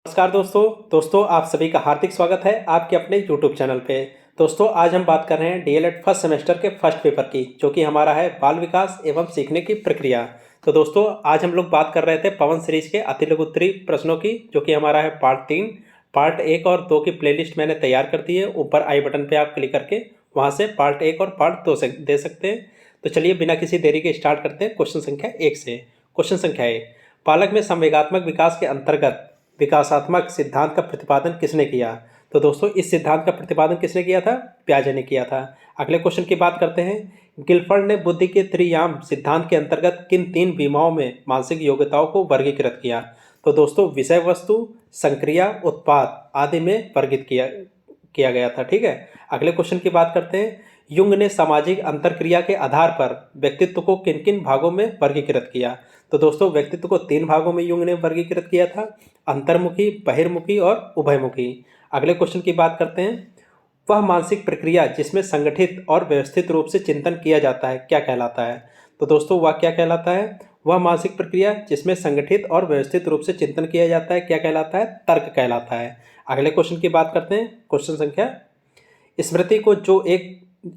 नमस्कार दोस्तों आप सभी का हार्दिक स्वागत है आपके अपने YouTube चैनल पे। दोस्तों आज हम बात कर रहे हैं डीएलएड फर्स्ट सेमेस्टर के फर्स्ट पेपर की, जो कि हमारा है बाल विकास एवं सीखने की प्रक्रिया। तो दोस्तों आज हम लोग बात कर रहे थे पवन सीरीज के अति लघु उत्तरीय प्रश्नों की, जो कि हमारा है पार्ट 3। पार्ट 1 और 2 की प्लेलिस्ट मैंने तैयार कर दी है। ऊपर आई बटन पर आप क्लिक करके वहाँ से पार्ट 1 और पार्ट 2 से दे सकते हैं। तो चलिए बिना किसी देरी के स्टार्ट करते हैं क्वेश्चन संख्या 1 से। क्वेश्चन संख्या 1, बालक में संवेगात्मक विकास के अंतर्गत विकासात्मक सिद्धांत का प्रतिपादन किसने किया? तो दोस्तों इस सिद्धांत का प्रतिपादन किसने किया था? पियाजे ने किया था। अगले क्वेश्चन की बात करते हैं। गिलफर्ड ने बुद्धि के त्रियाम सिद्धांत के अंतर्गत किन 3 विमाओं में मानसिक योग्यताओं को वर्गीकृत किया? तो दोस्तों विषय वस्तु, संक्रिया, उत्पाद आदि में वर्गित किया गया था। ठीक है। अगले क्वेश्चन की बात करते हैं। युंग ने सामाजिक अंतरक्रिया के आधार पर व्यक्तित्व को किन किन भागों में वर्गीकृत किया? तो दोस्तों व्यक्तित्व को 3 भागों में युंग ने वर्गीकृत किया था, अंतर्मुखी, बहिर्मुखी और उभयमुखी। अगले क्वेश्चन की बात करते हैं। वह मानसिक प्रक्रिया जिसमें संगठित और व्यवस्थित रूप से चिंतन किया जाता है क्या कहलाता है? तो दोस्तों वह क्या कहलाता है? वह मानसिक प्रक्रिया जिसमें संगठित और व्यवस्थित रूप से चिंतन किया जाता है क्या कहलाता है? तर्क कहलाता है। अगले क्वेश्चन की बात करते हैं। क्वेश्चन संख्या,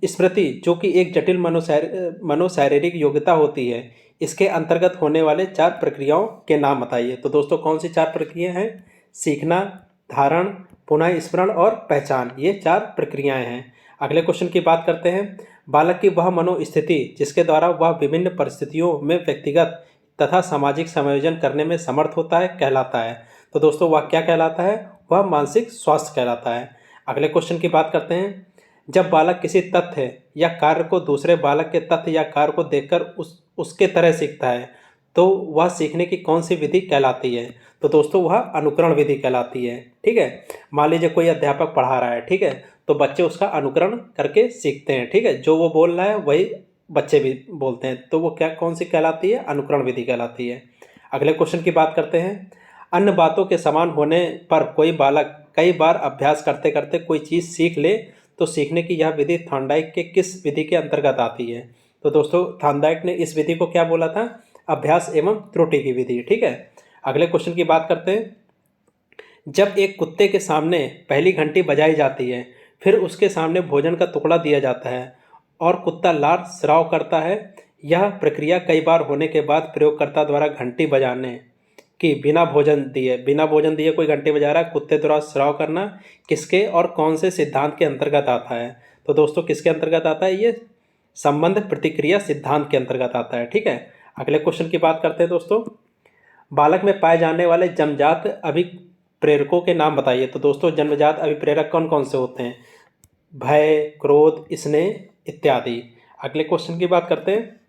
स्मृति जो कि एक जटिल मनोशारीरिक योग्यता होती है, इसके अंतर्गत होने वाले 4 प्रक्रियाओं के नाम बताइए। तो दोस्तों कौन सी 4 प्रक्रियाएं हैं? सीखना, धारण, पुनः स्मरण और पहचान, ये 4 प्रक्रियाएं हैं। अगले क्वेश्चन की बात करते हैं। बालक की वह मनोस्थिति जिसके द्वारा वह विभिन्न परिस्थितियों में व्यक्तिगत तथा सामाजिक समायोजन करने में समर्थ होता है कहलाता है। तो दोस्तों वह क्या कहलाता है? वह मानसिक स्वास्थ्य कहलाता है। अगले क्वेश्चन की बात करते हैं। जब बालक किसी तथ्य या कार्य को दूसरे बालक के तथ्य या कार्य को देखकर उसके तरह सीखता है, तो वह सीखने की कौन सी विधि कहलाती है? तो दोस्तों वह अनुकरण विधि कहलाती है। ठीक है। मान लीजिए कोई अध्यापक पढ़ा रहा है, ठीक है, तो बच्चे उसका अनुकरण करके सीखते हैं। ठीक है। जो वो बोल रहा है वही बच्चे भी बोलते हैं, तो वो कौन सी कहलाती है? अनुकरण विधि कहलाती है। अगले क्वेश्चन की बात करते हैं। अन्य बातों के समान होने पर कोई बालक कई बार अभ्यास करते करते कोई चीज़ सीख ले, तो सीखने की यह विधि थॉर्नडाइक के किस विधि के अंतर्गत आती है? तो दोस्तों थॉर्नडाइक ने इस विधि को क्या बोला था? अभ्यास एवं त्रुटि की विधि। ठीक है। अगले क्वेश्चन की बात करते हैं। जब एक कुत्ते के सामने पहली घंटी बजाई जाती है, फिर उसके सामने भोजन का टुकड़ा दिया जाता है और कुत्ता लार स्राव करता है, यह प्रक्रिया कई बार होने के बाद प्रयोगकर्ता द्वारा घंटी बजाने कि बिना भोजन दिए कोई घंटी बजा रहा है, कुत्ते द्वारा स्राव करना किसके और कौन से सिद्धांत के अंतर्गत आता है? तो दोस्तों किसके अंतर्गत आता है? ये संबंध प्रतिक्रिया सिद्धांत के अंतर्गत आता है। ठीक है। अगले क्वेश्चन की बात करते हैं दोस्तों। बालक में पाए जाने वाले जन्मजात अभिप्रेरकों के नाम बताइए। तो दोस्तों जन्मजात अभिप्रेरक कौन कौन से होते हैं? भय, क्रोध, स्नेह इत्यादि। अगले क्वेश्चन की बात करते हैं।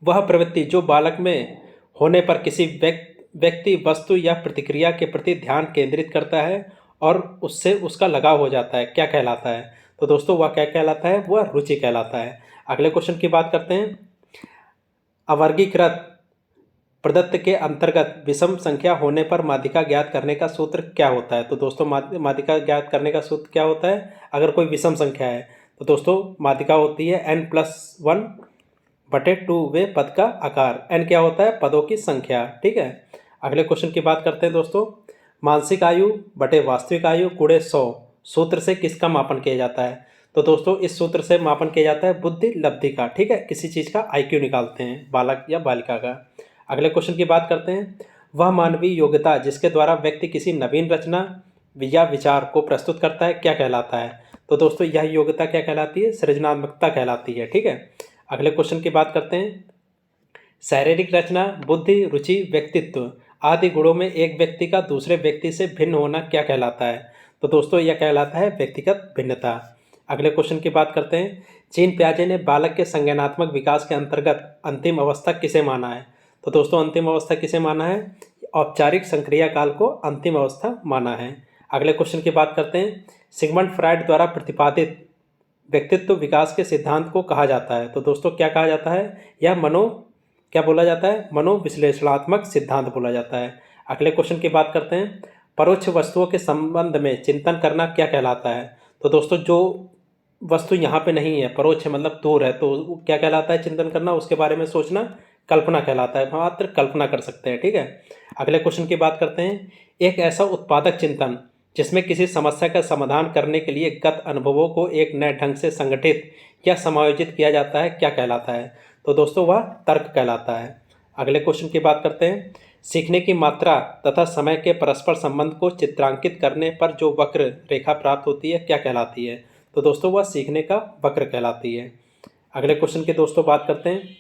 वह प्रवृत्ति जो बालक में होने पर किसी व्यक्ति, वस्तु या प्रतिक्रिया के प्रति ध्यान केंद्रित करता है और उससे उसका लगाव हो जाता है क्या कहलाता है? तो दोस्तों वह क्या कहलाता है? वह रुचि कहलाता है। अगले क्वेश्चन की बात करते हैं। अवर्गीकृत प्रदत्त के अंतर्गत विषम संख्या होने पर माध्यिका ज्ञात करने का सूत्र क्या होता है? तो दोस्तों माध्यिका ज्ञात करने का सूत्र क्या होता है? अगर कोई विषम संख्या है तो दोस्तों माध्यिका होती है n+1/2 वे पद का आकार। n क्या होता है? पदों की संख्या। ठीक है। अगले क्वेश्चन की बात करते हैं दोस्तों। मानसिक आयु बटे वास्तविक आयु गुणे 100 सूत्र से किसका मापन किया जाता है? तो दोस्तों इस सूत्र से मापन किया जाता है बुद्धि लब्धि का। ठीक है। किसी चीज़ का IQ निकालते हैं, बालक या बालिका का। अगले क्वेश्चन की बात करते हैं। वह मानवीय योग्यता जिसके द्वारा व्यक्ति किसी नवीन रचना या विचार को प्रस्तुत करता है क्या कहलाता है? तो दोस्तों यह योग्यता क्या कहलाती है? सृजनात्मकता कहलाती है। ठीक है। अगले क्वेश्चन की बात करते हैं। शारीरिक रचना, बुद्धि, रुचि, व्यक्तित्व आदि गुणों में एक व्यक्ति का दूसरे व्यक्ति से भिन्न होना क्या कहलाता है? तो दोस्तों यह कहलाता है व्यक्तिगत भिन्नता। अगले क्वेश्चन की बात करते हैं। जीन पियाजे ने बालक के संज्ञानात्मक विकास के अंतर्गत अंतिम अवस्था किसे माना है? तो दोस्तों अंतिम अवस्था किसे माना है? औपचारिक संक्रिया काल को अंतिम अवस्था माना है। अगले क्वेश्चन की बात करते हैं। सिगमंड फ्रायड द्वारा प्रतिपादित व्यक्तित्व विकास के सिद्धांत को कहा जाता है। तो दोस्तों क्या कहा जाता है? यह क्या बोला जाता है? मनोविश्लेषणात्मक सिद्धांत बोला जाता है। अगले क्वेश्चन की बात करते हैं। परोक्ष वस्तुओं के संबंध में चिंतन करना क्या कहलाता है? तो दोस्तों जो वस्तु यहाँ पे नहीं है, परोक्ष है मतलब दूर है, तो क्या कहलाता है? चिंतन करना, उसके बारे में सोचना कल्पना कहलाता है, मात्र कल्पना कर सकते हैं। ठीक है, अगले क्वेश्चन की बात करते हैं। एक ऐसा उत्पादक चिंतन जिसमें किसी समस्या का समाधान करने के लिए गत अनुभवों को एक नए ढंग से संगठित या समायोजित किया जाता है, क्या कहलाता है? तो दोस्तों वह तर्क कहलाता है। अगले क्वेश्चन की बात करते हैं। सीखने की मात्रा तथा समय के परस्पर संबंध को चित्रांकित करने पर जो वक्र रेखा प्राप्त होती है, क्या कहलाती है? तो दोस्तों वह सीखने का वक्र कहलाती है। अगले क्वेश्चन की दोस्तों बात करते हैं।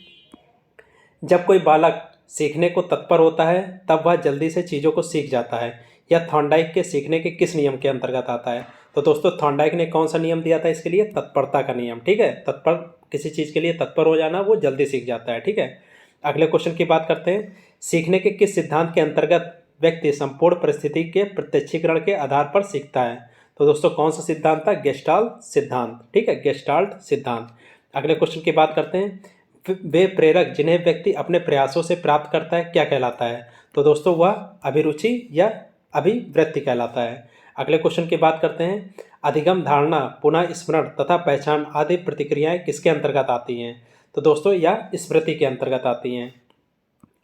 जब कोई बालक सीखने को तत्पर होता है तब वह जल्दी से चीज़ों को सीख जाता है। यह थॉर्नडाइक के सीखने के किस नियम के अंतर्गत आता है? तो दोस्तों थॉर्नडाइक ने कौन सा नियम दिया था इसके लिए? तत्परता का नियम। ठीक है, तत्पर, किसी चीज़ के लिए तत्पर हो जाना, वो जल्दी सीख जाता है। ठीक है, अगले क्वेश्चन की बात करते हैं। सीखने के किस सिद्धांत के अंतर्गत व्यक्ति संपूर्ण परिस्थिति के प्रत्यक्षीकरण के आधार पर सीखता है? तो दोस्तों कौन सा सिद्धांत था? गेस्टाल्ट सिद्धांत। ठीक है, गेस्टाल्ट सिद्धांत। अगले क्वेश्चन की बात करते हैं। वे प्रेरक जिन्हें व्यक्ति अपने प्रयासों से प्राप्त करता है, क्या कहलाता है? तो दोस्तों वह अभिरुचि या अभिवृत्ति कहलाता है। अगले क्वेश्चन की बात करते हैं। अधिगम, धारणा, पुनः स्मरण तथा पहचान आदि प्रतिक्रियाएं किसके अंतर्गत आती हैं? तो दोस्तों यह स्मृति के अंतर्गत आती हैं।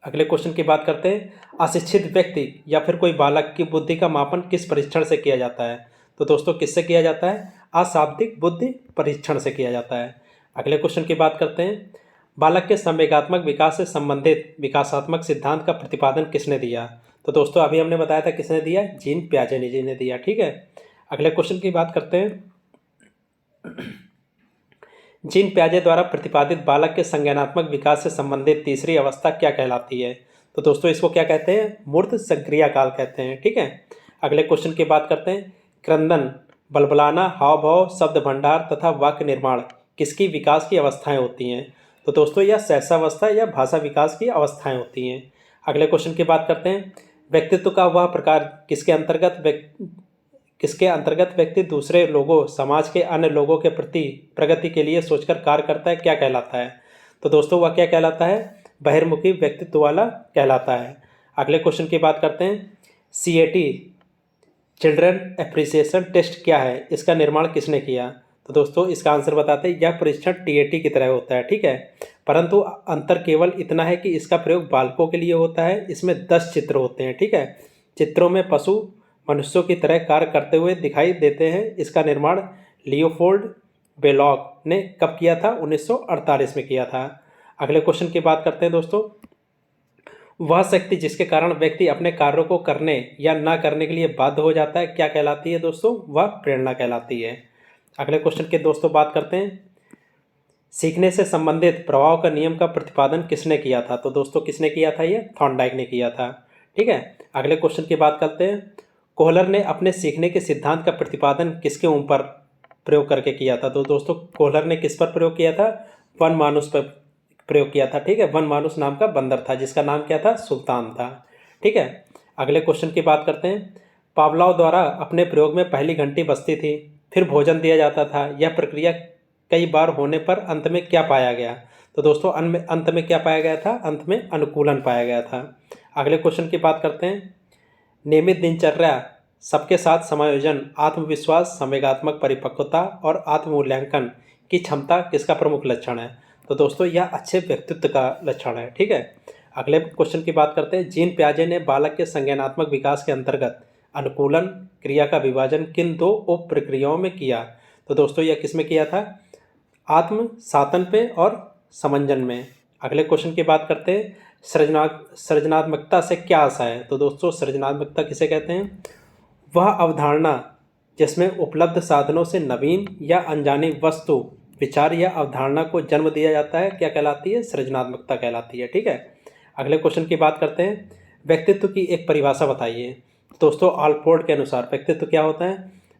अगले क्वेश्चन की बात करते हैं। अशिक्षित व्यक्ति या फिर कोई बालक की बुद्धि का मापन किस परीक्षण से किया जाता है? तो दोस्तों किससे किया जाता है? अशाब्दिक बुद्धि परीक्षण से किया जाता है। अगले क्वेश्चन की बात करते हैं। बालक के संवेगात्मक विकास से संबंधित विकासात्मक सिद्धांत का प्रतिपादन किसने दिया? तो दोस्तों अभी हमने बताया था किसने दिया? जीन पियाजे जी ने दिया। ठीक है, अगले क्वेश्चन की बात करते हैं। जीन पियाजे द्वारा प्रतिपादित बालक के संज्ञानात्मक विकास से संबंधित तीसरी अवस्था क्या कहलाती है? तो दोस्तों इसको क्या कहते हैं? मूर्त संक्रिया काल कहते हैं। ठीक है, अगले क्वेश्चन की बात करते हैं। क्रंदन, बलबलाना, हाव भाव, शब्द भंडार तथा वाक्य निर्माण किसकी विकास की अवस्थाएं होती हैं? तो दोस्तों यह सहसावस्था या भाषा विकास की अवस्थाएं होती हैं। अगले क्वेश्चन की बात करते हैं। व्यक्तित्व का वह प्रकार किसके अंतर्गत व्यक्ति दूसरे लोगों, समाज के अन्य लोगों के प्रति प्रगति के लिए सोचकर कार्य करता है, क्या कहलाता है? तो दोस्तों वह क्या कहलाता है? बहिर्मुखी व्यक्तित्व वाला कहलाता है। अगले क्वेश्चन की बात करते हैं। CAT, चिल्ड्रन एप्रिसिएशन टेस्ट क्या है? इसका निर्माण किसने किया? तो दोस्तों इसका आंसर बताते हैं। यह परीक्षण TAT की तरह होता है। ठीक है, परंतु अंतर केवल इतना है कि इसका प्रयोग बालकों के लिए होता है। इसमें 10 चित्र होते हैं। ठीक है, चित्रों में पशु मनुष्यों की तरह कार्य करते हुए दिखाई देते हैं। इसका निर्माण लियोपोल्ड बेलॉग ने कब किया था? 1948 में किया था। अगले क्वेश्चन की बात करते हैं दोस्तों। वह शक्ति जिसके कारण व्यक्ति अपने कार्यों को करने या ना करने के लिए बाध्य हो जाता है, क्या कहलाती है दोस्तों? वह प्रेरणा कहलाती है। अगले क्वेश्चन के दोस्तों बात करते हैं। सीखने से संबंधित प्रभाव का नियम का प्रतिपादन किसने किया था? तो दोस्तों किसने किया था? ये थॉर्नडाइक ने किया था। ठीक है, अगले क्वेश्चन की बात करते हैं। कोहलर ने अपने सीखने के सिद्धांत का प्रतिपादन किसके ऊपर प्रयोग करके किया था? तो दोस्तों कोहलर ने किस पर प्रयोग किया था? वन मानुस पर प्रयोग किया था। ठीक है, वन मानुस नाम का बंदर था जिसका नाम क्या था? सुल्तान था। ठीक है, अगले क्वेश्चन की बात करते हैं। पावलोव द्वारा अपने प्रयोग में पहली घंटी बजती थी, फिर भोजन दिया जाता था। यह प्रक्रिया कई बार होने पर अंत में क्या पाया गया? तो दोस्तों अंत में क्या पाया गया था? अंत में अनुकूलन पाया गया था। अगले क्वेश्चन की बात करते हैं। नियमित दिनचर्या, सबके साथ समायोजन, आत्मविश्वास, संवेगात्मक परिपक्वता और आत्ममूल्यांकन की क्षमता किसका प्रमुख लक्षण है? तो दोस्तों यह अच्छे व्यक्तित्व का लक्षण है। ठीक है, अगले क्वेश्चन की बात करते हैं। जीन पियाजे ने बालक के संज्ञानात्मक विकास के अंतर्गत अनुकूलन क्रिया का विभाजन किन 2 उप प्रक्रियाओं में किया? तो दोस्तों यह किस में किया था? आत्म सातन पे और समंजन में। अगले क्वेश्चन की बात करते हैं। सृजनात्मकता से क्या आशा है? तो दोस्तों सृजनात्मकता किसे कहते हैं? वह अवधारणा जिसमें उपलब्ध साधनों से नवीन या अनजानी वस्तु, विचार या अवधारणा को जन्म दिया जाता है, क्या कहलाती है? सृजनात्मकता कहलाती है। ठीक है, अगले क्वेश्चन की बात करते हैं। व्यक्तित्व की एक परिभाषा बताइए। दोस्तों आल्पोर्ट के अनुसार व्यक्तित्व क्या होता है?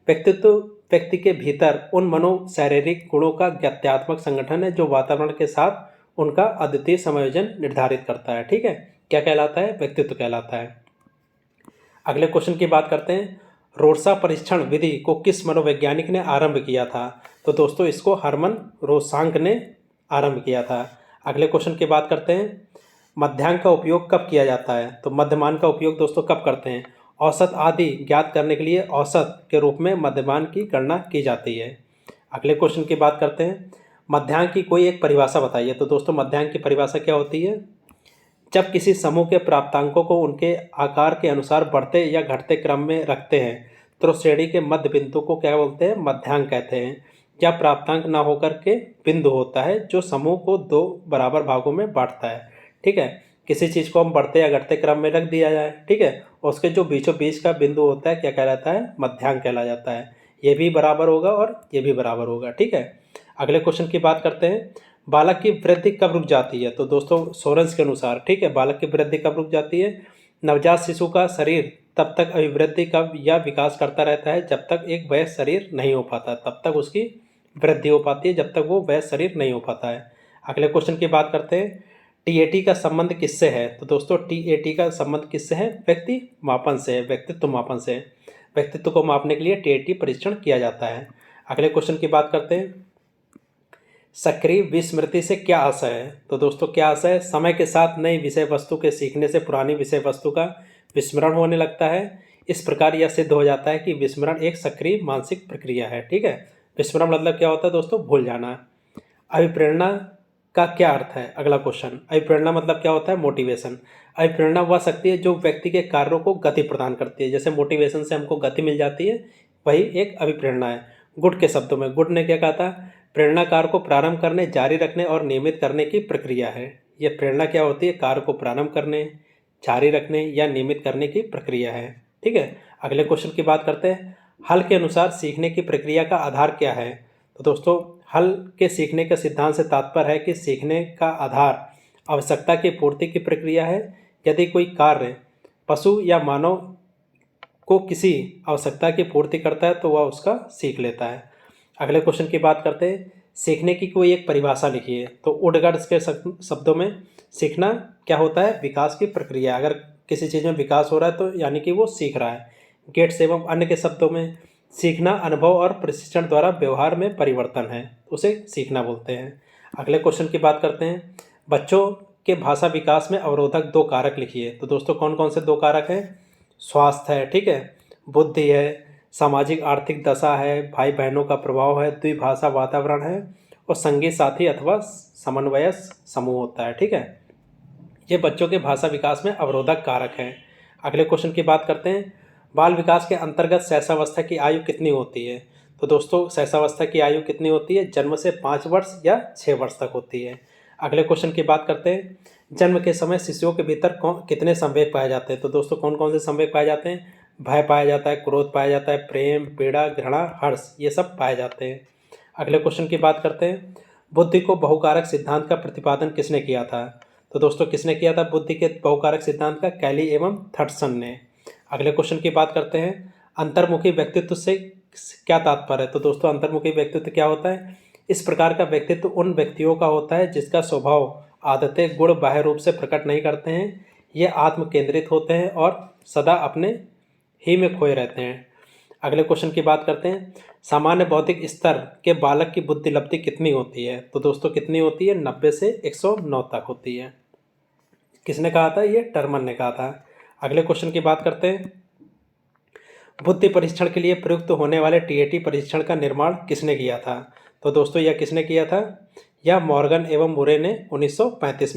व्यक्तित्व व्यक्ति के भीतर उन मनोशारीरिक गुणों का ज्ञात्यात्मक संगठन है जो वातावरण के साथ उनका अद्वितीय समायोजन निर्धारित करता है। ठीक है, क्या कहलाता है? व्यक्तित्व कहलाता है। अगले क्वेश्चन की बात करते हैं। रोर्सा परीक्षण विधि को किस मनोवैज्ञानिक ने आरंभ किया था? तो दोस्तों इसको हरमन रोसांक ने आरंभ किया था। अगले क्वेश्चन की बात करते हैं। मध्यांक का उपयोग कब किया जाता है? तो मध्यमान का उपयोग दोस्तों कब करते हैं? औसत आदि ज्ञात करने के लिए औसत के रूप में मध्यमान की गणना की जाती है। अगले क्वेश्चन की बात करते हैं। मध्यांक की कोई एक परिभाषा बताइए। तो दोस्तों मध्यांक की परिभाषा क्या होती है? जब किसी समूह के प्राप्तांकों को उनके आकार के अनुसार बढ़ते या घटते क्रम में रखते हैं तो श्रेणी के मध्य बिंदु को क्या बोलते हैं? मध्यांक कहते हैं। या प्राप्तांक ना होकर के बिंदु होता है जो समूह को दो बराबर भागों में बांटता है। ठीक है, किसी चीज़ को हम बढ़ते या घटते क्रम में रख दिया जाए, ठीक है, और उसके जो बीचों बीच का बिंदु होता है क्या कहलाता है? मध्यांक कहला जाता है। ये भी बराबर होगा और ये भी बराबर होगा। ठीक है, अगले क्वेश्चन की बात करते हैं। बालक की वृद्धि कब रुक जाती है? तो दोस्तों सोरेंस के अनुसार, ठीक है, बालक की वृद्धि कब रुक जाती है? नवजात शिशु का शरीर तब तक अभिवृद्धि कब या विकास करता रहता है जब तक एक वयस्क शरीर नहीं हो पाता, तब तक उसकी वृद्धि हो पाती है, जब तक वो वयस्क शरीर नहीं हो पाता है। अगले क्वेश्चन की बात करते हैं। टीएटी का संबंध किससे है? तो दोस्तों टीएटी का संबंध किससे है? व्यक्ति मापन से है, व्यक्तित्व मापन से। व्यक्तित्व को मापने के लिए टीएटी परीक्षण किया जाता है। अगले क्वेश्चन की बात करते हैं। सक्रिय विस्मृति से क्या आशय है? तो दोस्तों क्या आशय है? समय के साथ नई विषय वस्तु के सीखने से पुरानी विषय वस्तु का विस्मरण होने लगता है। इस प्रकार यह सिद्ध हो जाता है कि विस्मरण एक सक्रिय मानसिक प्रक्रिया है। ठीक है, विस्मरण मतलब क्या होता है दोस्तों? भूल जाना। अभिप्रेरणा का क्या अर्थ है? अगला क्वेश्चन, अभिप्रेरणा मतलब क्या होता है? मोटिवेशन। अभिप्रेरणा वह शक्ति है जो व्यक्ति के कार्यों को गति प्रदान करती है। जैसे मोटिवेशन से हमको गति मिल जाती है, वही एक अभिप्रेरणा है। गुड के शब्दों में, गुड ने क्या कहा था? प्रेरणा कार्य को प्रारंभ करने, जारी रखने और नियमित करने की प्रक्रिया है। यह प्रेरणा क्या होती है? कार्य को प्रारंभ करने, जारी रखने या नियमित करने की प्रक्रिया है। ठीक है, अगले क्वेश्चन की बात करते हैं। हल के अनुसार सीखने की प्रक्रिया का आधार क्या है? तो दोस्तों हल के सीखने के सिद्धांत से तात्पर्य है कि सीखने का आधार आवश्यकता की पूर्ति की प्रक्रिया है। यदि कोई कार्य पशु या मानव को किसी आवश्यकता की पूर्ति करता है तो वह उसका सीख लेता है। अगले क्वेश्चन की बात करते हैं। सीखने की कोई एक परिभाषा लिखिए। तो वुडगर्ड के शब्दों में सीखना क्या होता है? विकास की प्रक्रिया। अगर किसी चीज़ में विकास हो रहा है तो यानी कि वो सीख रहा है। गेट्स एवं अन्य के शब्दों में सीखना अनुभव और प्रशिक्षण द्वारा व्यवहार में परिवर्तन है, उसे सीखना बोलते हैं। अगले क्वेश्चन की बात करते हैं। बच्चों के भाषा विकास में अवरोधक दो कारक लिखिए। तो दोस्तों कौन कौन से दो कारक हैं? स्वास्थ्य है, ठीक है, बुद्धि है, सामाजिक आर्थिक दशा है, भाई बहनों का प्रभाव है, द्विभाषा वातावरण है और संगी साथी अथवा समन्वय समूह होता है। ठीक है, ये बच्चों के भाषा विकास में अवरोधक कारक हैं। अगले क्वेश्चन की बात करते हैं। बाल विकास के अंतर्गत शैशवावस्था की आयु कितनी होती है? तो दोस्तों शैशवावस्था की आयु कितनी होती है? जन्म से 5 वर्ष या 6 वर्ष तक होती है। अगले क्वेश्चन की बात करते हैं। जन्म के समय शिशुओं के भीतर कितने संवेग पाए जाते हैं? तो दोस्तों कौन कौन से संवेग पाए जाते हैं? भय पाया जाता है, क्रोध पाया जाता है, प्रेम, पीड़ा, घृणा, हर्ष, ये सब पाए जाते हैं। अगले क्वेश्चन की बात करते हैं। बुद्धि को बहुकारक सिद्धांत का प्रतिपादन किसने किया था? तो दोस्तों किसने किया था बुद्धि के बहुकारक सिद्धांत का? कैली एवं थॉम्पसन ने। अगले क्वेश्चन की बात करते हैं। अंतर्मुखी व्यक्तित्व से क्या तात्पर्य है? तो दोस्तों अंतर्मुखी व्यक्तित्व क्या होता है? इस प्रकार का व्यक्तित्व उन व्यक्तियों का होता है जिसका स्वभाव, आदतें, गुण बाह्य रूप से प्रकट नहीं करते हैं। ये आत्म केंद्रित होते हैं और सदा अपने ही में खोए रहते हैं। अगले क्वेश्चन की बात करते हैं। सामान्य बौद्धिक स्तर के बालक की बुद्धि लब्धि कितनी होती है? तो दोस्तों कितनी होती है? 90 से 109 तक होती है। किसने कहा था? ये टर्मन ने कहा था। अगले क्वेश्चन की बात करते हैं। बुद्धि परीक्षण के लिए प्रयुक्त होने वाले टीएटी परीक्षण का निर्माण किसने किया था? तो दोस्तों यह किसने किया था? यह मॉर्गन एवं मुरे ने 1935 में